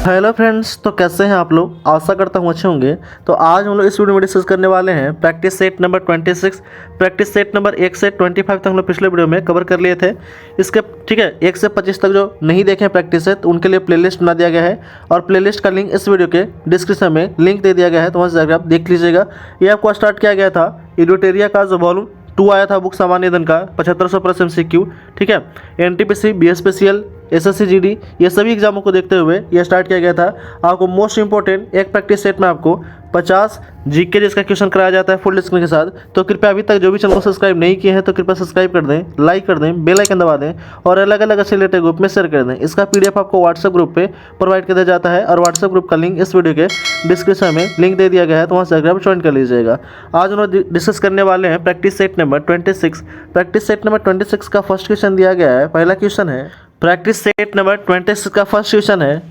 Hello friends, तो कैसे हैं आप लोग। आशा करता हूँ अच्छे होंगे। तो आज हम लोग इस वीडियो में डिस्कस करने वाले हैं practice set number 26। Practice set number 1 से 25 तक हम लोग पिछले वीडियो में कवर कर लिए थे। इसके ठीक है 1 से 25 तक जो नहीं देखे हैं प्रैक्टिस सेट, तो उनके लिए प्लेलिस्ट बना दिया गया है और प्लेलिस्ट का लिंक इस वीडियो के डिस्क्रिप्शन में लिंक दे दिया गया है, तो वहाँ से जाकर आप देख लीजिएगा। ये आपको स्टार्ट किया गया था एडुटेरिया का जो वॉल्यूम 2 आया था बुक सामान्य अध्ययन का 7500+ MCQ। ठीक है, NTPC, BSPCL, SSC GD ये सभी एग्जामों को देखते हुए यह स्टार्ट किया गया था। आपको मोस्ट इंपॉर्टेंट एक प्रैक्टिस सेट में आपको 50 जीके जिसका क्वेश्चन कराया जाता है फुल डिस्क्रिप्शन के साथ। तो कृपया अभी तक जो भी चैनल को सब्सक्राइब नहीं किए हैं तो कृपया सब्सक्राइब कर दें, लाइक कर दें, बेल आइकन दबा दें और अलग अलग अच्छे रिलेटेड ग्रुप में शेयर कर दें। इसका PDF आपको व्हाट्सएप ग्रुप पे प्रोवाइड कर दिया जाता है और व्हाट्सएप ग्रुप का लिंक इस वीडियो के डिस्क्रिप्शन में लिंक दे दिया गया है, तो वहाँ से जाकर आप ज्वाइन कर लीजिएगा। आज हम लोग डिस्कस करने वाले हैं practice set number 26। Practice set number 26 का फर्स्ट क्वेश्चन दिया गया है। पहला क्वेश्चन है प्रैक्टिस सेट नंबर 26 का फर्स्ट क्वेश्चन है,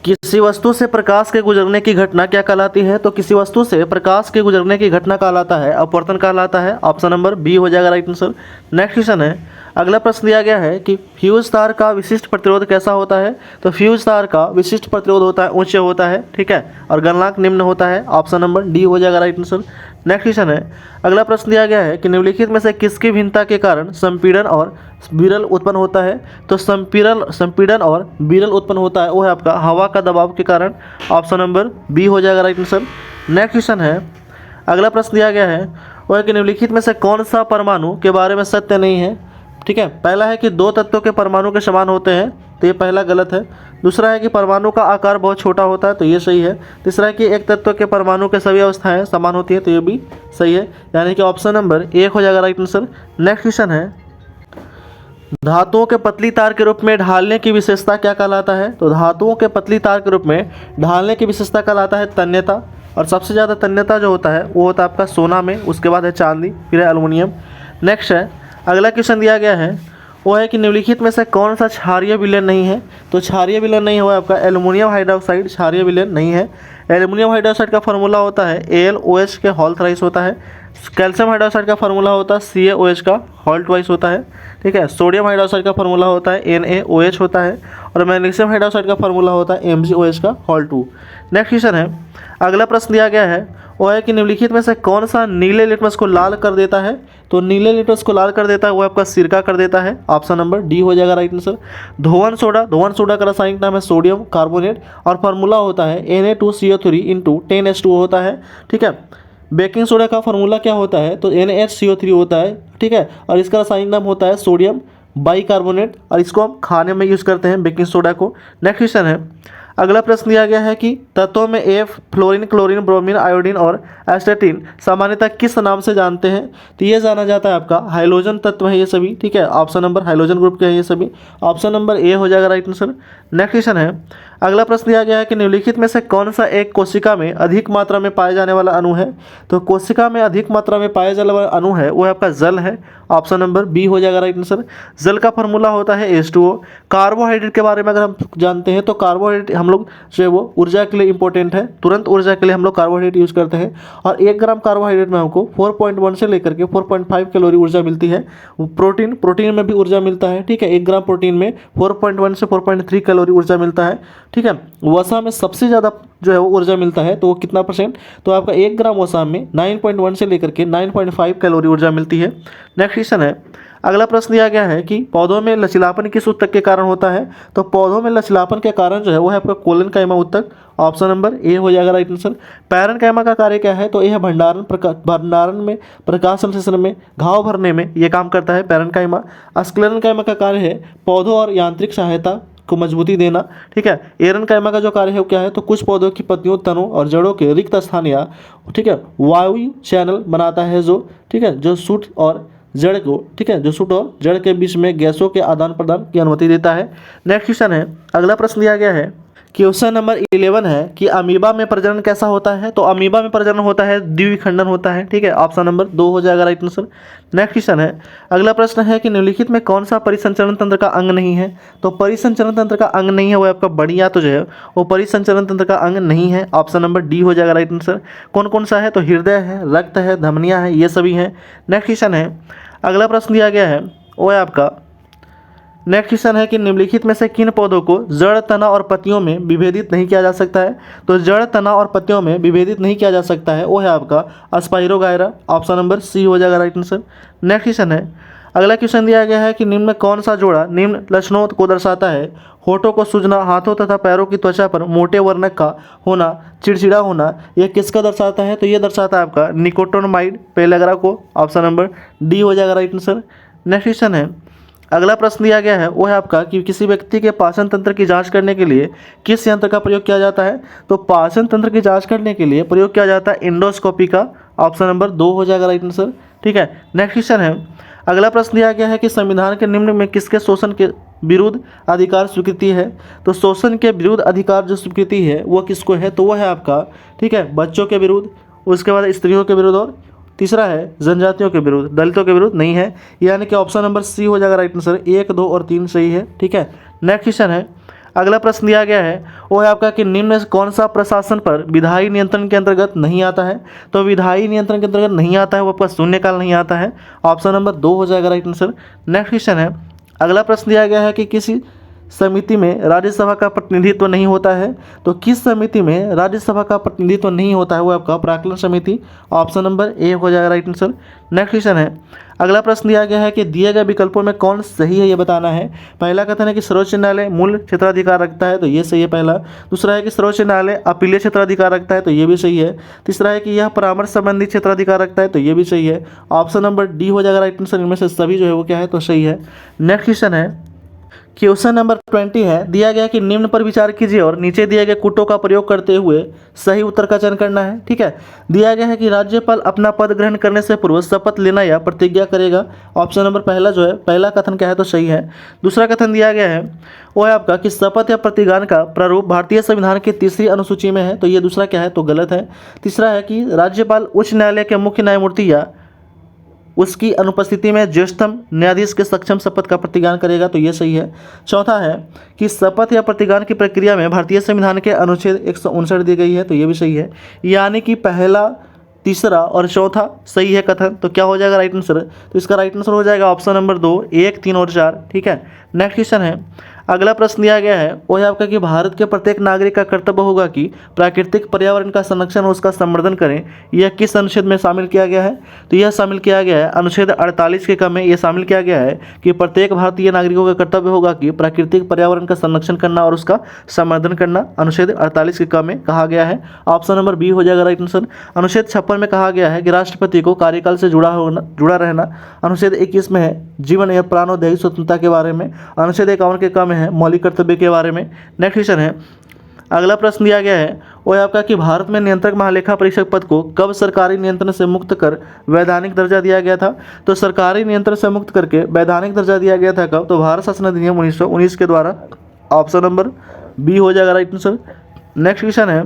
किसी वस्तु से प्रकाश के गुजरने की घटना क्या कहलाती है। तो किसी वस्तु से प्रकाश के गुजरने की घटना कहलाता है अपवर्तन कहलाता है। ऑप्शन नंबर बी हो जाएगा राइट आंसर। नेक्स्ट क्वेश्चन है, अगला प्रश्न दिया गया है कि फ्यूज तार का विशिष्ट प्रतिरोध कैसा होता है। तो फ्यूज तार का विशिष्ट प्रतिरोध होता है उच्च होता है, ठीक है, और गलनांक निम्न होता है। ऑप्शन नंबर डी हो जाएगा राइट आंसर। नेक्स्ट क्वेश्चन है, अगला प्रश्न दिया गया है कि निम्नलिखित में से किसकी भिन्नता के कारण संपीड़न और विरल उत्पन्न होता है। तो संपीड़न और विरल उत्पन्न होता है वो है आपका हवा का दबाव के कारण। ऑप्शन नंबर बी हो जाएगा राइट आंसर। नेक्स्ट क्वेश्चन है, अगला प्रश्न दिया गया है वो है कि निम्नलिखित में से कौन सा परमाणु के बारे में सत्य नहीं है। ठीक है, पहला है कि 2 तत्वों के परमाणु के समान होते हैं, तो ये पहला गलत है। दूसरा है कि परमाणु का आकार बहुत छोटा होता है, तो ये सही है। तीसरा है कि एक तत्व के परमाणु के सभी अवस्थाएं समान होती हैं, तो ये भी सही है, यानी कि ऑप्शन नंबर 1 हो जाएगा राइट आंसर। नेक्स्ट क्वेश्चन है, धातुओं के पतली तार के रूप में ढालने की विशेषता क्या कहलाता है। तो धातुओं के पतली तार के रूप में ढालने की विशेषता कहलाता है तन्यता, और सबसे ज़्यादा तन्यता जो होता है वो होता है आपका सोना में, उसके बाद है चांदी, फिर है एल्युमिनियम। नेक्स्ट है, अगला क्वेश्चन दिया गया है वो है कि निम्नलिखित में से कौन सा क्षारीय विलयन नहीं है। तो क्षारीय विलयन नहीं हुआ आपका एल्युमिनियम हाइड्रोक्साइड, क्षारीय विलयन नहीं है। एल्युमिनियम हाइड्रोक्साइड का फार्मूला होता है AlOH के होल थ्राइस होता है। कैल्शियम हाइड्रोक्साइड का फार्मूला होता है CaOH का होल ट्वाइस होता है, ठीक है। सोडियम हाइड्रोक्साइड का फार्मूला होता है NaOH होता है और मैग्नीशियम हाइड्रोक्साइड का फार्मूला होता है MgOH का होल 2। नेक्स्ट क्वेश्चन है, अगला प्रश्न दिया गया है वो है कि निम्नलिखित में से कौन सा नीले लिटमस को लाल कर देता है। तो नीले लिटमस को लाल कर देता है वो आपका सिरका कर देता है। ऑप्शन नंबर डी हो जाएगा राइट आंसर। धोवन सोडा का रासायनिक नाम है सोडियम कार्बोनेट और फार्मूला होता है Na2CO3 × 10H2O होता है, ठीक है। बेकिंग सोडा का फार्मूला क्या होता है, तो NaHCO3 होता है, ठीक है, और इसका रासायनिक नाम होता है सोडियम बाइकार्बोनेट और इसको हम खाने में यूज़ करते हैं बेकिंग सोडा को। नेक्स्ट क्वेश्चन है, अगला प्रश्न दिया गया है कि तत्वों में F fluorine, chlorine, bromine, iodine और एस्टेटिन सामान्यतः किस नाम से जानते हैं। तो ये जाना जाता है आपका हाइलोजन तत्व है ये सभी, ठीक है। ऑप्शन नंबर हाइलोजन ग्रुप के हैं ये सभी। ऑप्शन नंबर ए हो जाएगा राइट आंसर। नेक्स्ट क्वेश्चन है, अगला प्रश्न दिया गया है कि निम्नलिखित में से कौन सा एक कोशिका में अधिक मात्रा में पाए जाने वाला अणु है। तो कोशिका में अधिक मात्रा में पाए जाने वाला अणु है वो आपका जल है। ऑप्शन नंबर बी हो जाएगा राइट आंसर। जल का फार्मूला होता है H2O। कार्बोहाइड्रेट के बारे में अगर हम जानते हैं तो कार्बोहाइड्रेट हम लोग जो है वो ऊर्जा के लिए इंपॉर्टेंट है, तुरंत ऊर्जा के लिए हम लोग कार्बोहाइड्रेट यूज़ करते हैं और 1 ग्राम कार्बोहाइड्रेट में हमको 4.1 से लेकर के 4.5 कैलोरी ऊर्जा मिलती है। प्रोटीन में भी ऊर्जा मिलता है, ठीक है। 1 ग्राम प्रोटीन में 4.1 से 4.3 कैलोरी ऊर्जा मिलता है, ठीक है। वसा में सबसे ज़्यादा जो है वो ऊर्जा मिलता है, तो वो कितना %, तो आपका 1 ग्राम वसा में 9.1 से लेकर के 9.5 कैलोरी ऊर्जा मिलती है। नेक्स्ट क्वेश्चन है, अगला प्रश्न दिया गया है कि पौधों में लचीलापन किस ऊतक के कारण होता है। तो पौधों में लचीलापन के कारण जो है वो है आपका कोलेनकाइमा ऊतक। ऑप्शन नंबर ए हो जाएगा राइट आंसर। पैरेन्काइमा का कार्य क्या है, तो यह भंडारण में, प्रकाश संश्लेषण में, घाव भरने में ये काम करता है पैरेन्काइमा। स्क्लेरेन्काइमा का कार्य है पौधों और यांत्रिक सहायता को मजबूती देना, ठीक है। एरेन्काइमा का जो कार्य है वो क्या है, तो कुछ पौधों की पत्तियों, तनों और जड़ों के रिक्त स्थान या, ठीक है, वायु चैनल बनाता है जो, ठीक है, जो सूट और जड़ को, ठीक है, जो सूट और जड़ के बीच में गैसों के आदान प्रदान की अनुमति देता है। नेक्स्ट क्वेश्चन है, अगला प्रश्न दिया गया है क्वेश्चन नंबर 11 है कि अमीबा में प्रजनन कैसा होता है। तो अमीबा में प्रजनन होता है द्विखंडन होता है, ठीक है। ऑप्शन नंबर 2 हो जाएगा राइट आंसर। नेक्स्ट क्वेश्चन है, अगला प्रश्न है कि निम्नलिखित में कौन सा परिसंचरण तंत्र का अंग नहीं है। तो परिसंचरण तंत्र का अंग नहीं है वो आपका बढ़िया तो जो है वो परिसंचरण तंत्र का अंग नहीं है। ऑप्शन नंबर डी हो जाएगा राइट आंसर। कौन कौन सा है, तो हृदय है, रक्त है, धमनियाँ है, ये सभी हैं। नेक्स्ट क्वेश्चन है, अगला प्रश्न दिया गया है वो है आपका नेक्स्ट क्वेश्चन है कि निम्नलिखित में से किन पौधों को जड़, तना और पत्तियों में विभेदित नहीं किया जा सकता है। तो जड़, तना और पत्तियों में विभेदित नहीं किया जा सकता है वो है आपका स्पाइरोगायरा। ऑप्शन नंबर सी हो जाएगा राइट आंसर। नेक्स्ट क्वेश्चन है, अगला क्वेश्चन दिया गया है कि निम्न में कौन सा जोड़ा निम्न लक्षणों को दर्शाता है। होठों को सूजना, हाथों तथा पैरों की त्वचा पर मोटे वर्णक का होना, चिड़चिड़ा होना, यह किसका दर्शाता है। तो ये दर्शाता है आपका निकोटिनामाइड पेलेग्रा को। ऑप्शन नंबर डी हो जाएगा राइट आंसर। नेक्स्ट क्वेश्चन है, अगला प्रश्न दिया गया है वो है आपका कि किसी व्यक्ति के पाचन तंत्र की जांच करने के लिए किस यंत्र का प्रयोग किया जाता है। तो पाचन तंत्र की जांच करने के लिए प्रयोग किया जाता है एंडोस्कोपी का। ऑप्शन नंबर 2 हो जाएगा राइट आंसर। ठीक है, नेक्स्ट क्वेश्चन है, अगला प्रश्न दिया गया है कि संविधान के निम्न में किसके शोषण के विरुद्ध अधिकार स्वीकृति है। तो शोषण के विरुद्ध अधिकार जो स्वीकृति है वो किसको है। तो वह है आपका, ठीक है, बच्चों के विरुद्ध, उसके बाद स्त्रियों के विरुद्ध, और तीसरा है जनजातियों के विरुद्ध, दलितों के विरुद्ध नहीं है। यानी कि ऑप्शन नंबर सी हो जाएगा राइट आंसर। 1, 2 और 3 सही है। ठीक है, नेक्स्ट क्वेश्चन है, अगला प्रश्न दिया गया है वो है आपका कि निम्न में से कौन सा प्रशासन पर विधायी नियंत्रण के अंतर्गत नहीं आता है। तो विधायी नियंत्रण के अंतर्गत नहीं आता है वो आपका शून्यकाल नहीं आता है। ऑप्शन नंबर 2 हो जाएगा राइट आंसर। नेक्स्ट क्वेश्चन है, अगला प्रश्न दिया गया है कि किसी समिति में राज्यसभा का प्रतिनिधित्व नहीं होता है। तो किस समिति में राज्यसभा का प्रतिनिधित्व नहीं होता है वो आपका प्राक्कलन समिति। ऑप्शन नंबर ए हो जाएगा राइट आंसर। नेक्स्ट क्वेश्चन है, अगला प्रश्न दिया गया है कि दिए गए विकल्पों में कौन सही है ये बताना है। पहला कथन है कि सर्वोच्च न्यायालय मूल क्षेत्राधिकार रखता है, तो ये सही है पहला। दूसरा है कि सर्वोच्च न्यायालय अपीलीय क्षेत्राधिकार रखता है, तो ये भी सही है। तीसरा है कि यह परामर्श संबंधी क्षेत्राधिकार रखता है, तो ये भी सही है। ऑप्शन नंबर डी हो जाएगा राइट आंसर। इनमें से सभी जो है वो क्या है, तो सही है। नेक्स्ट क्वेश्चन है, क्वेश्चन नंबर 20 है, दिया गया कि निम्न पर विचार कीजिए और नीचे दिए गए कुटों का प्रयोग करते हुए सही उत्तर का चयन करना है। ठीक है, दिया गया है कि राज्यपाल अपना पद ग्रहण करने से पूर्व शपथ लेना या प्रतिज्ञा करेगा। ऑप्शन नंबर पहला जो है, पहला कथन क्या है, तो सही है। दूसरा कथन दिया गया है वो है आपका कि शपथ या प्रतिज्ञान का प्रारूप भारतीय संविधान की 3री अनुसूची में है, तो ये दूसरा क्या है, तो गलत है। तीसरा है कि राज्यपाल उच्च न्यायालय के मुख्य न्यायमूर्ति या उसकी अनुपस्थिति में ज्येष्ठतम न्यायाधीश के सक्षम शपथ का प्रतिज्ञान करेगा, तो ये सही है। चौथा है कि शपथ या प्रतिज्ञान की प्रक्रिया में भारतीय संविधान के अनुच्छेद 159 दी गई है, तो ये भी सही है। यानी कि पहला, तीसरा और चौथा सही है कथन। तो क्या हो जाएगा राइट आंसर, तो इसका राइट आंसर हो जाएगा ऑप्शन नंबर 2, 1, 3 और 4। ठीक है, नेक्स्ट क्वेश्चन है, अगला प्रश्न दिया गया है वो है आपका कि भारत के प्रत्येक नागरिक का कर्तव्य होगा कि प्राकृतिक पर्यावरण का संरक्षण और उसका संवर्धन करें। यह किस अनुच्छेद में शामिल किया गया है। तो यह शामिल किया गया है अनुच्छेद 48 के क में यह शामिल किया गया है कि प्रत्येक भारतीय नागरिकों का कर्तव्य होगा कि प्राकृतिक पर्यावरण का संरक्षण करना और उसका संवर्धन करना। अनुच्छेद 48 के क में कहा गया है। ऑप्शन नंबर बी हो जाएगा राइट आंसर। अनुच्छेद 56 में कहा गया है कि राष्ट्रपति को कार्यकाल से जुड़ा रहना। अनुच्छेद 21 में है जीवन या प्राणोदय स्वतंत्रता के बारे में। अनुच्छेद 51 के क में है मौलिक कर्तव्य के बारे में। नेक्स्ट क्वेश्चन है, अगला प्रश्न दिया गया है वो है आपका कि भारत में नियंत्रक महालेखा परीक्षक पद को कब सरकारी नियंत्रण से मुक्त कर वैधानिक दर्जा दिया गया था। तो सरकारी नियंत्रण से मुक्त करके वैधानिक दर्जा दिया गया था कब, तो भारत शासन अधिनियम 1919 के द्वारा। ऑप्शन नंबर बी हो जाएगा राइट आंसर। नेक्स्ट क्वेश्चन है,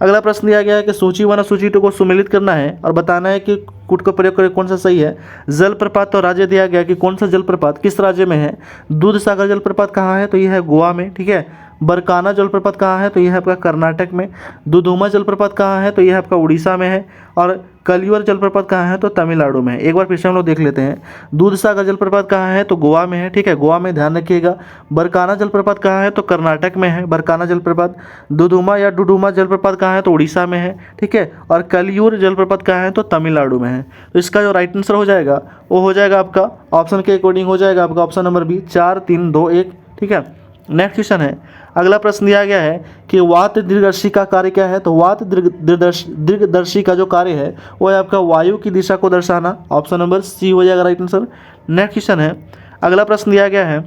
अगला प्रश्न दिया गया है कि सूची 1 और सूची 2 को सुमेलित करना है और बताना है कि कूट का प्रयोग करके कौन सा सही है। जलप्रपात तो राज्य दिया गया कि कौन सा जलप्रपात किस राज्य में है। दूध सागर जलप्रपात कहाँ है, तो यह है गोवा में। ठीक है, बरकाना जलप्रपात कहाँ है, तो यह है आपका कर्नाटक में। दुधुमा जलप्रपात कहाँ है, तो यह आपका उड़ीसा में है। और कलियर जलप्रपात कहाँ है, तो तमिलनाडु में है। एक बार फिर से हम लोग देख लेते हैं। दूध सागर जलप्रपात कहाँ है, तो गोवा में है। ठीक है, गोवा में ध्यान रखिएगा। बरकाना जलप्रपात कहाँ है, तो कर्नाटक में है बरकाना जलप्रपात। दुधुमा या डुडुमा जलप्रपात कहाँ है, तो उड़ीसा में है। ठीक है, और कलियूर जलप्रपात कहाँ है, तो तमिलनाडु में है। तो इसका जो राइट आंसर हो जाएगा वो हो जाएगा आपका ऑप्शन के अकॉर्डिंग हो जाएगा आपका ऑप्शन नंबर बी, 4, 3, 2, 1। ठीक है, नेक्स्ट क्वेश्चन है, अगला प्रश्न दिया गया है कि वात दीर्घदर्शी का कार्य क्या है। तो वात दीर्घदर्शी का जो कार्य है वो है आपका वायु की दिशा को दर्शाना। ऑप्शन नंबर सी हो जाएगा राइट आंसर। नेक्स्ट क्वेश्चन है, अगला प्रश्न दिया गया है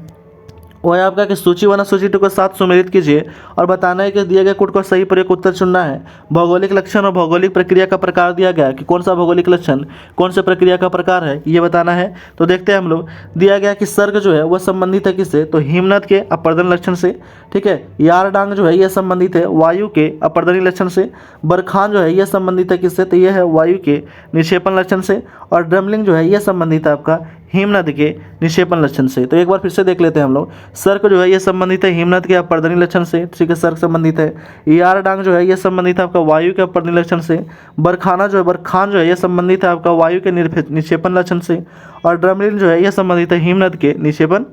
वो है आपका कि सूची 1 और सूची 2 के साथ सुमेलित कीजिए और बताना है कि दिए गए कोड का सही प्रयोग उत्तर चुनना है। भौगोलिक लक्षण और भौगोलिक प्रक्रिया का प्रकार दिया गया कि कौन सा भौगोलिक लक्षण कौन से प्रक्रिया का प्रकार है ये बताना है। तो देखते हैं हम लोग। दिया गया कि सर्ग जो है वह संबंधित है किससे, तो हिमनद के अपर्दन लक्षण से। ठीक है, यारडांग जो है यह संबंधित है वायु के अपर्दनी लक्षण से। बरखान जो है यह संबंधित है किससे, तो यह है वायु के निक्षेपण लक्षण से। और ड्रमलिंग जो है यह संबंधित है आपका हिमनद के निक्षेपण लक्षण से। तो एक बार फिर से देख लेते हैं हम लोग। सर्क जो है यह संबंधित है हिमनद के अपर्दनी लक्षण से। ठीक है, सर्क संबंधित है। यारडांग जो है यह संबंधित है आपका वायु के अपर्दनी लक्षण से। बरखान जो है यह संबंधित है आपका वायु के निक्षेपण लक्षण से। और ड्रमलिन जो है यह संबंधित है हिमनद के निक्षेपण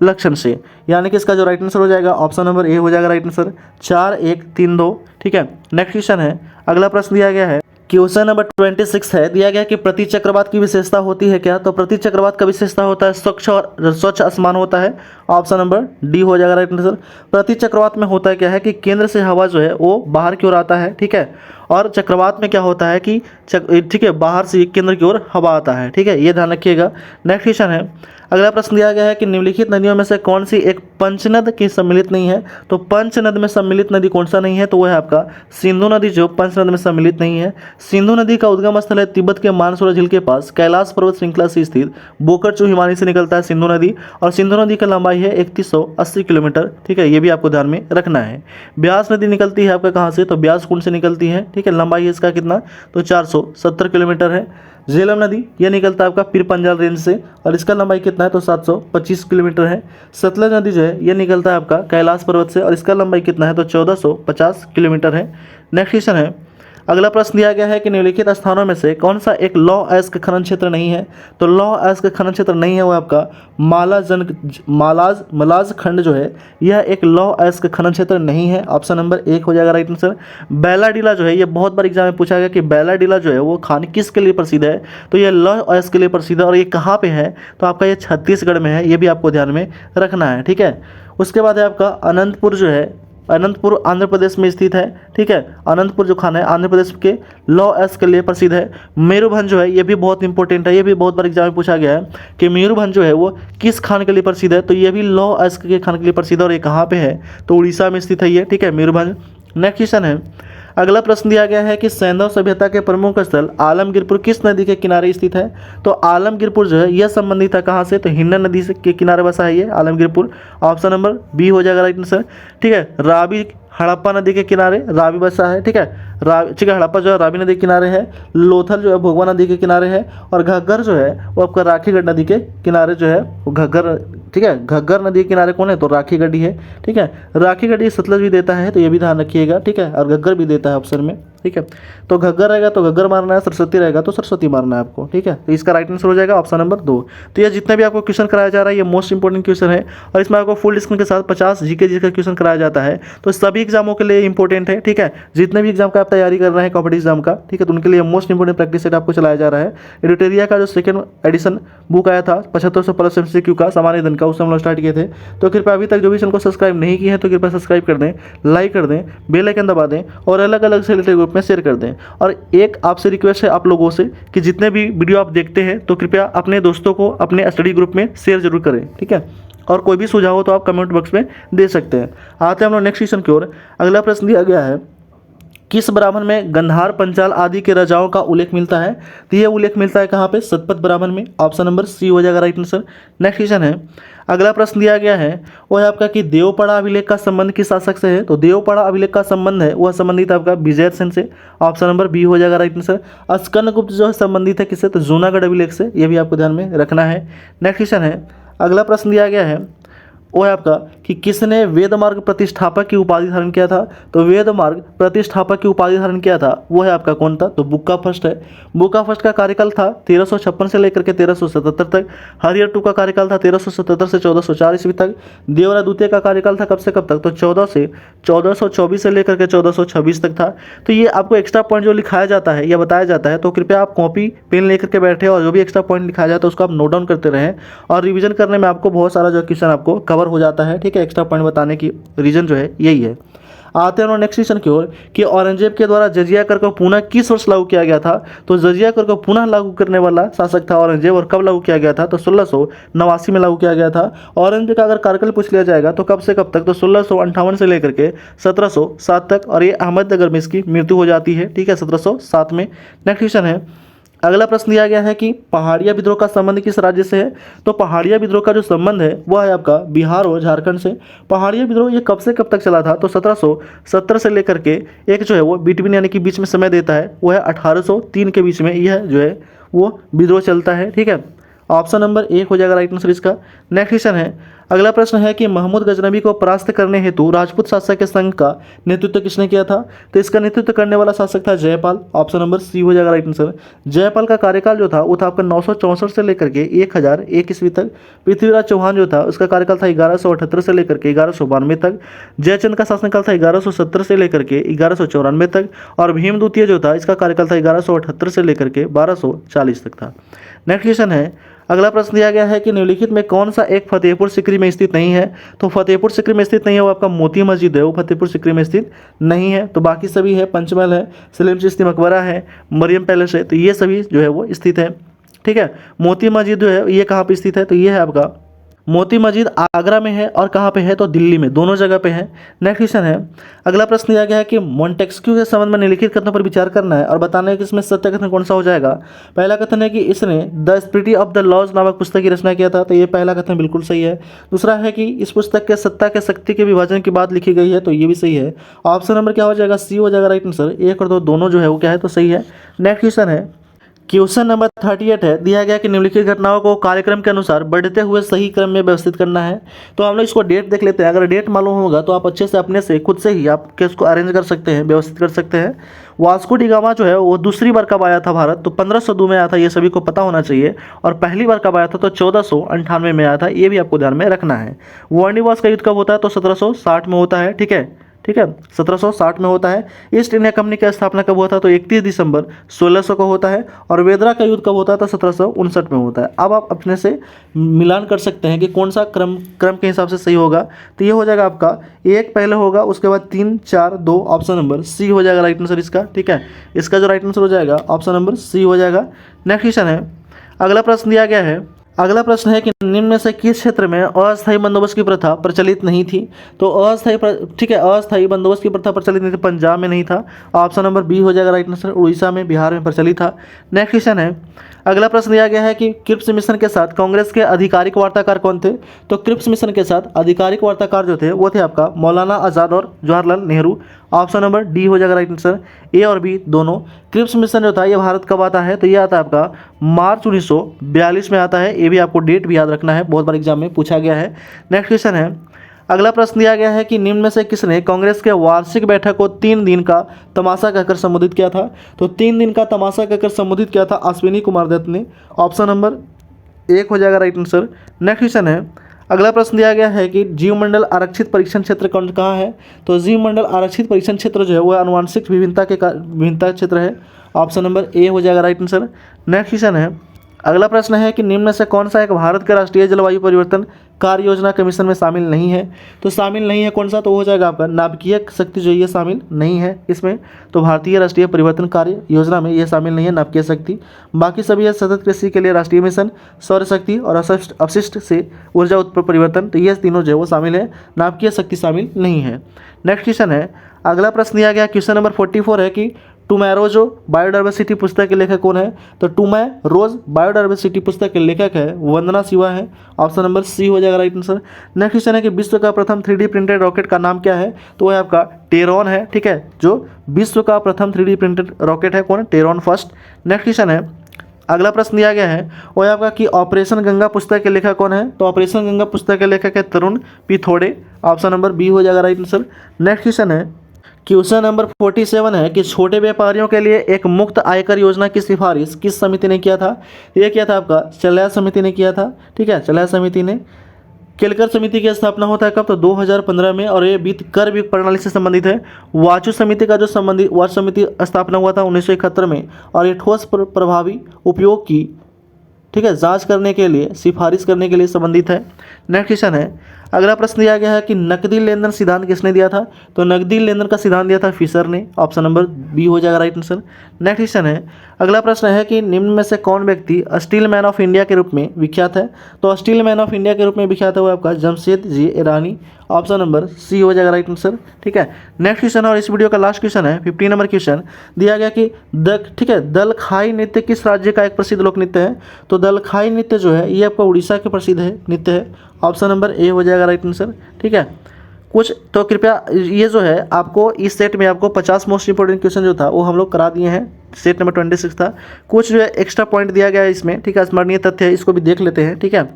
लक्षण से, यानी कि इसका जो राइट आंसर हो जाएगा ऑप्शन नंबर ए हो जाएगा राइट आंसर, 4 1 3 2। ठीक है, नेक्स्ट क्वेश्चन है, अगला प्रश्न दिया गया है, क्वेश्चन नंबर 26 है, दिया गया कि प्रति चक्रवात की विशेषता होती है क्या? तो प्रति चक्रवात का विशेषता होता है स्वच्छ और स्वच्छ आसमान होता है, ऑप्शन नंबर डी हो जाएगा राइट आंसर। प्रति चक्रवात में होता है क्या है कि केंद्र से हवा जो है वो बाहर की ओर आता है, ठीक है, और चक्रवात में क्या होता है कि ठीक है, बाहर से केंद्र की ओर हवा आता है, ठीक है, ये ध्यान रखिएगा। नेक्स्ट क्वेश्चन है, अगला प्रश्न दिया गया है कि निम्नलिखित नदियों में से कौन सी एक पंचनद की सम्मिलित नहीं है? तो पंचनद में सम्मिलित नदी कौन सा नहीं है? तो वह है आपका सिंधु नदी, जो पंचनद में सम्मिलित नहीं है। सिंधु नदी का उद्गम स्थल है तिब्बत के मानसरोवर झील के पास कैलाश पर्वत श्रृंखला से स्थित बोकरचू हिमानी से निकलता है सिंधु नदी, और सिंधु नदी का लंबाई है 3180 किलोमीटर, ठीक है, ये भी आपको ध्यान में रखना है। ब्यास नदी निकलती है आपका कहाँ से? तो ब्यास कुंड से निकलती है, ठीक है, लंबाई है इसका कितना? तो 470 किलोमीटर है। झेलम नदी यह निकलता है आपका पीर पंजाल रेंज से, और इसका लंबाई कितना है? तो 725 किलोमीटर है। सतलज नदी जो है यह निकलता है आपका कैलाश पर्वत से, और इसका लंबाई कितना है? तो 1450 किलोमीटर है। नेक्स्ट क्वेश्चन है, अगला प्रश्न दिया गया है कि निम्नलिखित स्थानों में से कौन सा एक लौह अयस्क खनन क्षेत्र नहीं है? तो लौह अयस्क खनन क्षेत्र नहीं है वो आपका मलाज खंड जो है यह एक लौह अयस्क खनन क्षेत्र नहीं है, ऑप्शन नंबर 1 हो जाएगा राइट आंसर। बैलाडीला जो है, ये बहुत बार एग्जाम में पूछा गया कि बैलाडीला जो है वो खान किसके लिए प्रसिद्ध है? तो ये लौह अयस्क के लिए प्रसिद्ध है, और ये कहाँ पे है? तो आपका ये छत्तीसगढ़ में है, ये भी आपको ध्यान में रखना है, ठीक है। उसके बाद है आपका अनंतपुर जो है, अनंतपुर आंध्र प्रदेश में स्थित है, ठीक है, अनंतपुर जो खान है आंध्र प्रदेश के लौह अयस्क के लिए प्रसिद्ध है। मयूरभंज जो है ये भी बहुत इंपॉर्टेंट है, ये भी बहुत बार एग्जाम में पूछा गया है कि मयूरभंज जो है वो किस खान के लिए प्रसिद्ध है? तो ये भी लौह अयस्क के खान के लिए प्रसिद्ध है, और ये कहाँ पे है? तो उड़ीसा में स्थित है ये, ठीक है, मयूरभंज। नेक्स्ट क्वेश्चन है, अगला प्रश्न दिया गया है कि सैंधव सभ्यता के प्रमुख स्थल आलमगीरपुर किस नदी के किनारे स्थित है? तो आलमगीरपुर जो है यह संबंधित है कहाँ से? तो हिन्ना नदी से के किनारे बसा है ये आलमगीरपुर, ऑप्शन नंबर बी हो जाएगा राइट आंसर, ठीक है। रावी हड़प्पा नदी के किनारे रावी बसा है, ठीक है, ठीक है, हड़प्पा जो है रावी नदी के किनारे है। लोथल जो है भोगवा नदी के किनारे है, और घग्गर जो है वो आपका राखीगढ़ नदी के किनारे जो है वो घग्गर, ठीक है, घग्गर नदी के किनारे कौन है? तो राखीगढ़ी है, ठीक है। राखीगढ़ी सतलज भी देता है, तो ये भी ध्यान रखिएगा, ठीक है, और घग्गर भी देता है ऑप्शन में, ठीक है। तो घग्गर रहेगा तो घग्गर मारना है, सरस्वती रहेगा तो सरस्वती मारना है आपको, ठीक है। तो इसका राइट आंसर हो जाएगा ऑप्शन नंबर 2। तो ये जितने भी आपको क्वेश्चन कराया जा रहा है ये मोस्ट इंपॉर्टेंट क्वेश्चन है, और इसमें आपको फुल डिस्क्रिप्शन के साथ 50 जीके जी का क्वेश्चन कराया जाता है, तो सभी एग्जामों के लिए इंपॉर्टेंट है, ठीक है। जितने भी एग्जाम का आप तैयारी कर रहे हैं कॉम्पिटिटिव एग्जाम का, ठीक है, तो उनके लिए मोस्ट इंपॉर्टेंट प्रैक्टिस सेट आपको चलाया जा रहा है। एडिटोरिया का जो सेकंड एडिशन बुक आया था 7500 प्लस MCQ का सामान्य दिन का, उससे हम लोग स्टार्ट किए थे। तो कृपया अभी तक जो भी चैनल को सब्सक्राइब नहीं किए हैं तो कृपया सब्सक्राइब कर दें, लाइक कर दें, बेल आइकन दबा दें, और अलग अलग से रिलेटेड ग्रुप में शेयर कर दें। और एक आपसे रिक्वेस्ट है आप लोगों से कि जितने भी वीडियो आप देखते हैं तो कृपया अपने दोस्तों को अपने स्टडी ग्रुप में शेयर जरूर करें, ठीक है। और कोई भी सुझाव हो तो आप कमेंट बॉक्स में दे सकते हैं। आते हैं हम लोग नेक्स्ट क्वेश्चन की ओर। अगला प्रश्न दिया गया है, किस ब्राह्मण में गंधार पंचाल आदि के राजाओं का उल्लेख मिलता है? तो ये उल्लेख मिलता है कहाँ पे? सतपथ ब्राह्मण में, ऑप्शन नंबर सी हो जाएगा राइट आंसर। नेक्स्ट क्वेश्चन है, अगला प्रश्न दिया गया है वो है आपका कि देवपड़ा अभिलेख का संबंध किस शासक से है? तो देवपड़ा अभिलेख का संबंध है वह संबंधित आपका विजय सेन से, ऑप्शन नंबर बी हो जाएगा राइट आंसर। स्कंदगुप्त जो है संबंधित है किससे? तो जूनागढ़ अभिलेख से, ये भी आपको ध्यान में रखना है। नेक्स्ट क्वेश्चन है, अगला प्रश्न दिया गया है वो है आपका कि किसने वेदमार्ग प्रतिष्ठापक की उपाधि धारण किया था? तो वेदमार्ग प्रतिष्ठापक की उपाधि धारण किया था वो है आपका कौन था? तो बुक्का फर्स्ट है। बुक्का फर्स्ट का कार्यकाल था 1356 से लेकर के 1377 तक। हरिहर टू का कार्यकाल था 1377 से 1404 ईस्वी तक। देवरा द्वितीय का कार्यकाल था कब से कब तक? तो 1424 से लेकर के 1426 तक था। तो ये आपको एक्स्ट्रा पॉइंट जो लिखाया जाता है या बताया जाता है, तो कृपया आप कॉपी पेन लेकर के बैठे और जो भी एक्स्ट्रा पॉइंट लिखाया जाता है उसको आप नोट डाउन करते रहें, और रिवीजन करने में आपको बहुत सारा जो क्वेश्चन आपको कवर हो जाता है, ठीक है। एक्स्ट्रा पॉइंट बताने की रीजन जो है यही है। आते हैं नेक्स्ट क्वेश्चन की ओर कि औरंगजेब के द्वारा जजिया कर को पुनः किस वर्ष लागू किया गया था? तो जजिया कर को पुनः लागू करने वाला शासक था औरंगजेब, और कब लागू किया गया था? तो 1689 में लागू किया गया था। औरंगजेब का अगर कार्यकाल पूछ लिया जाएगा तो कब से कब तक? तो 1658 से लेकर के 1707 तक, और ये अहमदनगर में इसकी मृत्यु हो जाती है, ठीक है, 1707 में। नेक्स्ट क्वेश्चन है, अगला प्रश्न दिया गया है कि पहाड़िया विद्रोह का संबंध किस राज्य से है? तो पहाड़िया विद्रोह का जो संबंध है वह है आपका बिहार और झारखंड से। पहाड़िया विद्रोह ये कब से कब तक चला था? तो 1770 से लेकर के एक जो है वो बिटवीन यानी कि बीच में समय देता है वो है 1803 के बीच में यह जो है वो विद्रोह चलता है, ठीक है। ऑप्शन नंबर 1 हो जाएगा राइट आंसर इसका। नेक्स्ट क्वेश्चन है, अगला प्रश्न है कि महमूद गजनबी को परास्त करने हेतु राजपूत शासक के संघ का नेतृत्व किसने किया था? तो इसका नेतृत्व करने वाला शासक था जयपाल। ऑप्शन नंबर सी हो जाएगा राइट आंसर। जयपाल का कार्यकाल जो था वो था आपका 964 से लेकर के 1001 ईस्वी तक। पृथ्वीराज चौहान जो था उसका कार्यकाल था 1178 से लेकर के 1192 तक। जयचंद का शासनकाल था 1170 से लेकर के 1194 तक। और भीम द्वितीय जो था इसका कार्यकाल था 1178 से लेकर के 1240 तक था। नेक्स्ट क्वेश्चन है, अगला प्रश्न दिया गया है कि निम्नलिखित में कौन सा एक फतेहपुर सीकरी में स्थित नहीं है? तो फतेहपुर सीकरी में स्थित नहीं है वो आपका मोती मस्जिद है, वो फतेहपुर सीकरी में स्थित नहीं है। तो बाकी सभी है, पंचमहल है, सलीम चिश्ती मकबरा है, मरियम पैलेस है, तो ये सभी जो है वो स्थित है। ठीक है, मोती मस्जिद जो है ये कहाँ पे स्थित है? तो ये है आपका मोती मस्जिद आगरा में है, और कहाँ पे है? तो दिल्ली में, दोनों जगह पे है। नेक्स्ट क्वेश्चन है, अगला प्रश्न दिया गया है कि मोंटेस्क्यू के संबंध में निम्नलिखित कथनों पर विचार करना है और बताना है कि इसमें सत्य कथन कौन सा हो जाएगा। पहला कथन है कि इसने the spirit of the laws नामक पुस्तक की रचना किया था, तो ये पहला कथन बिल्कुल सही है। दूसरा है कि इस पुस्तक के सत्ता के शक्ति के विभाजन की बात लिखी गई है, तो ये भी सही है। ऑप्शन नंबर क्या हो जाएगा? सी हो जाएगा राइट आंसर। 1 और 2 दोनों जो है वो क्या है? तो सही है। नेक्स्ट क्वेश्चन है, क्वेश्चन नंबर 38 है, दिया गया कि निम्नलिखित घटनाओं को कार्यक्रम के अनुसार बढ़ते हुए सही क्रम में व्यवस्थित करना है। तो हम लोग इसको डेट देख लेते हैं। अगर डेट मालूम होगा तो आप अच्छे से अपने से खुद से ही आप इसको अरेंज कर सकते हैं, व्यवस्थित कर सकते हैं। वास्को डी गामा जो है वो दूसरी बार कब आया था भारत? तो 1502 में आया था, ये सभी को पता होना चाहिए। और पहली बार कब आया था? तो 1498 में आया था, ये भी आपको ध्यान में रखना है। वार्निवास का युद्ध कब होता है? तो 1760 में होता है। ठीक है 1760 में होता है। ईस्ट इंडिया कंपनी की स्थापना कब हुआ था? तो 31 दिसंबर 1600 को होता है। और वेदरा का युद्ध कब होता है? तो 1759 में होता है। अब आप अपने से मिलान कर सकते हैं कि कौन सा क्रम के हिसाब से सही होगा। तो ये हो जाएगा आपका 1 पहले होगा, उसके बाद 3 4 2, ऑप्शन नंबर सी हो जाएगा राइट आंसर इसका। ठीक है, इसका जो राइट आंसर हो जाएगा ऑप्शन नंबर सी हो जाएगा। नेक्स्ट क्वेश्चन है, अगला प्रश्न दिया गया है, अगला प्रश्न है कि निम्न में से किस क्षेत्र में अस्थायी बंदोबस्त की प्रथा प्रचलित नहीं थी? तो अस्थायी बंदोबस्त की प्रथा प्रचलित नहीं थी, पंजाब में नहीं था। ऑप्शन नंबर बी हो जाएगा राइट आंसर। उड़ीसा में, बिहार में प्रचलित था। नेक्स्ट क्वेश्चन है, अगला प्रश्न दिया गया है कि क्रिप्स मिशन के साथ कांग्रेस के आधिकारिक वार्ताकार कौन थे? तो क्रिप्स मिशन के साथ आधिकारिक वार्ताकार जो थे वो थे आपका मौलाना आज़ाद और Jawaharlal Nehru. Option number D हो जाएगा राइट आंसर। ए और बी दोनों। क्रिप्स मिशन जो था ये भारत कब आता है? तो ये आता है आपका मार्च 1942 में आता है। ये भी आपको डेट भी याद रखना है, बहुत बार एग्जाम में पूछा गया है। नेक्स्ट क्वेश्चन है, अगला प्रश्न दिया गया है कि निम्न में से किसने कांग्रेस के वार्षिक बैठक को 3 दिन का तमाशा कहकर संबोधित किया था? तो 3 दिन का तमाशा कहकर संबोधित किया था अश्विनी कुमार दत्त ने। ऑप्शन नंबर 1 हो जाएगा राइट आंसर। नेक्स्ट क्वेश्चन है, अगला प्रश्न दिया गया है कि जीवमंडल आरक्षित परीक्षण क्षेत्र कहाँ है? तो जीवमंडल आरक्षित परीक्षण क्षेत्र जो है वो आनुवांशिक विभिन्नता क्षेत्र है। ऑप्शन नंबर ए हो जाएगा राइट आंसर। नेक्स्ट क्वेश्चन है, अगला प्रश्न है कि निम्न में से कौन सा एक भारत के राष्ट्रीय जलवायु परिवर्तन कार्य योजना कमीशन में शामिल नहीं है? तो शामिल नहीं है कौन सा? तो हो जाएगा आपका नाभिकीय शक्ति जो ये शामिल नहीं है इसमें। तो भारतीय राष्ट्रीय परिवर्तन कार्य योजना में ये शामिल नहीं है नाभिकीय शक्ति। बाकी सभी है सतत कृषि के लिए राष्ट्रीय मिशन, सौर शक्ति और अपशिष्ट से ऊर्जा उत्पन्न परिवर्तन, तो ये तीनों जो है वो शामिल है, नाभिकीय शक्ति शामिल नहीं है। नेक्स्ट क्वेश्चन है, अगला प्रश्न दिया गया क्वेश्चन नंबर 44 है कि टुमैरोज बायोडाइवर्सिटी पुस्तक के लेखक कौन है? तो टुमैरोज बायोडाइवर्सिटी पुस्तक के लेखक है वंदना शिवा है। ऑप्शन नंबर सी हो जाएगा राइट आंसर। नेक्स्ट क्वेश्चन है कि विश्व का प्रथम 3D प्रिंटेड रॉकेट का नाम क्या है? तो वह आपका टेरॉन है। ठीक है, जो विश्व का प्रथम 3D प्रिंटेड रॉकेट है कौन? Tayron first. नेक्स्ट क्वेश्चन है, अगला प्रश्न दिया गया है वो है आपका कि ऑपरेशन गंगा पुस्तक के लेखक कौन है? तो ऑपरेशन गंगा पुस्तक के लेखक है तरुण पिथोड़े। ऑप्शन नंबर बी हो जाएगा राइट आंसर। नेक्स्ट क्वेश्चन है, क्वेश्चन नंबर 47 है कि छोटे व्यापारियों के लिए एक मुक्त आयकर योजना की सिफारिश किस समिति ने किया था? ये किया था आपका चलया समिति ने किया था। ठीक है, चलया समिति ने। केलकर समिति की स्थापना होता है कब? तो 2015 में, और ये वित्त कर प्रणाली से संबंधित है। वाचु समिति का जो वाचु समिति स्थापना हुआ था 1971 में, और ये ठोस प्रभावी उपयोग की, ठीक है, जांच करने के लिए, सिफारिश करने के लिए संबंधित है। नेक्स्ट क्वेश्चन है, अगला प्रश्न दिया गया है कि नकदी लेनदेन सिद्धांत किसने दिया था? तो नकदी लेनदेन का सिद्धांत दिया था फिशर ने। ऑप्शन नंबर बी हो जाएगा राइट आंसर। नेक्स्ट क्वेश्चन है, अगला प्रश्न है कि निम्न में से कौन व्यक्ति स्टील मैन ऑफ इंडिया के रूप में विख्यात है? तो स्टील मैन ऑफ इंडिया के रूप में विख्यात है वो आपका जमशेदजी ईरानी। ऑप्शन नंबर सी हो जाएगा राइट आंसर। ठीक है, नेक्स्ट क्वेश्चन और इस वीडियो का लास्ट क्वेश्चन है 15 नंबर क्वेश्चन। दिया गया कि दलखाई नृत्य किस राज्य का एक प्रसिद्ध लोक नृत्य है? तो दलखाई नृत्य जो है ये आपका उड़ीसा के प्रसिद्ध है नृत्य है। ऑप्शन नंबर ए हो जाएगा राइट आंसर। ठीक है, कुछ तो कृपया ये जो है आपको इस सेट में आपको 50 मोस्ट इंपॉर्टेंट क्वेश्चन जो था वो हम लोग करा दिए हैं। सेट नंबर 26 था। कुछ जो है एक्स्ट्रा पॉइंट दिया गया है इसमें, ठीक है, स्मरणीय तथ्य है, इसको भी देख लेते हैं। ठीक है,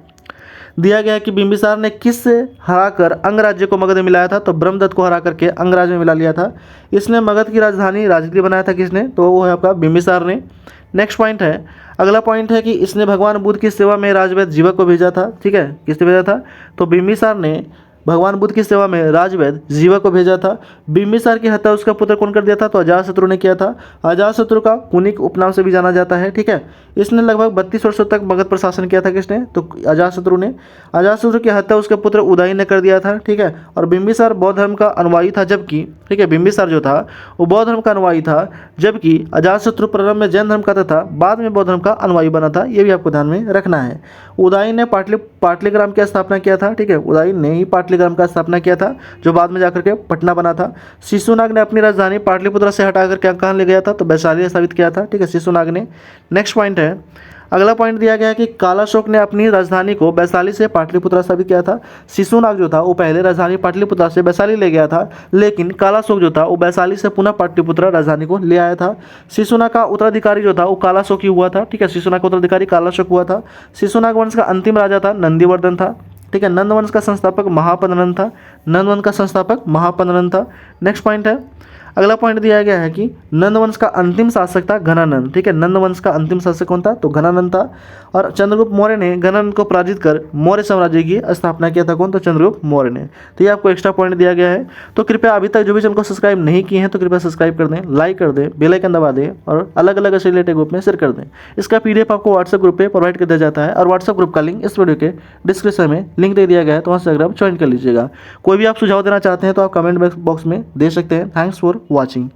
दिया गया है कि बिंबिसार ने किस से हराकर अंगराज्य को मगध में मिलाया था, तो ब्रह्मदत्त को हरा करके अंगराज्य में मिला लिया था। इसने मगध की राजधानी राजगीर बनाया था किसने, तो वो है आपका बिंबिसार ने। नेक्स्ट पॉइंट है, अगला पॉइंट है कि इसने भगवान बुद्ध की सेवा में राजवैद्य जीवक को भेजा था। ठीक है, किसने भेजा था, तो बिंबिसार ने भगवान बुद्ध की सेवा में राजवैद्य जीवक को भेजा था। बिंबिसार की हत्या उसका पुत्र कौन कर दिया था, तो अजातशत्रु ने किया था। अजातशत्रु का कुनिक उपनाम से भी जाना जाता है। ठीक है, इसने लगभग 32 वर्षों तक मगध पर शासन किया था किसने, तो अजातशत्रु ने। अजातशत्रु की हत्या उसके पुत्र उदयन ने कर दिया था। ठीक है, और बिंबिसार बौद्ध धर्म का अनुयायी था, जबकि ठीक है बिंबिसार जो था वो बौद्ध धर्म का अनुयायी था, जबकि अजातशत्रु प्रारंभ में जैन धर्म का था, बाद में बौद्ध धर्म का अनुयायी बना था। ये भी आपको ध्यान में रखना है। उदयन ने पाटलिग्राम की स्थापना किया था। ठीक है, उदयन ने ही पाटलिग्राम का स्थापना किया था, जो बाद में जाकर के पटना बना था। शिशुनाग ने अपनी राजधानी पाटलिपुत्र से हटा करके कहाँ ले गया था, तो वैशाली स्थापित किया था। ठीक है, शिशुनाग ने। नेक्स्ट पॉइंट है, अगला पॉइंट दिया गया है कि कालाशोक ने अपनी राजधानी को वैशाली से पाटलिपुत्र स्थापित किया था। शिशुनाग जो था वो पहले राजधानी पाटलिपुत्र से वैशाली ले गया था, लेकिन कालाशोक जो था वो वैशाली से पुनः पाटलिपुत्र राजधानी को ले आया था। शिशुनाग का उत्तराधिकारी जो था वो कालाशोक ही हुआ था। ठीक है, शिशुनाग का उत्तराधिकारी कालाशोक हुआ था। शिशुनाग वंश का अंतिम राजा था नंदीवर्धन था। ठीक है, नंद वंश का संस्थापक महापद्मनंद था। नंद वंश का संस्थापक महापद्मनंद था। नेक्स्ट पॉइंट है, अगला पॉइंट दिया गया है कि नंद वंश का अंतिम शासक था घनानंद। ठीक है, नंद वंश का अंतिम शासक कौन था, तो घनानंद था। और चंद्रगुप्त मौर्य ने घनानंद को पराजित कर मौर्य साम्राज्य की स्थापना किया था कौन, तो चंद्रगुप्त मौर्य ने। तो ये आपको एक्स्ट्रा पॉइंट दिया गया है। तो कृपया अभी तक जो भी चैनल को सब्सक्राइब नहीं किए हैं तो कृपया सब्सक्राइब कर दें, लाइक कर दें, बेल आइकन दबा दें और अलग अलग ऐसे रिलेटेड ग्रुप में शेयर कर दें। इसका PDF आपको व्हाट्सएप ग्रुप पर प्रोवाइड कर दिया जाता है, और व्हाट्सएप ग्रुप का लिंक इस वीडियो के डिस्क्रिप्शन में लिंक दे दिया गया है, तो वहाँ से अगर आप ज्वाइन कर लीजिएगा। कोई भी आप सुझाव देना चाहते हैं तो आप कमेंट बॉक्स में दे सकते हैं। Thanks for watching.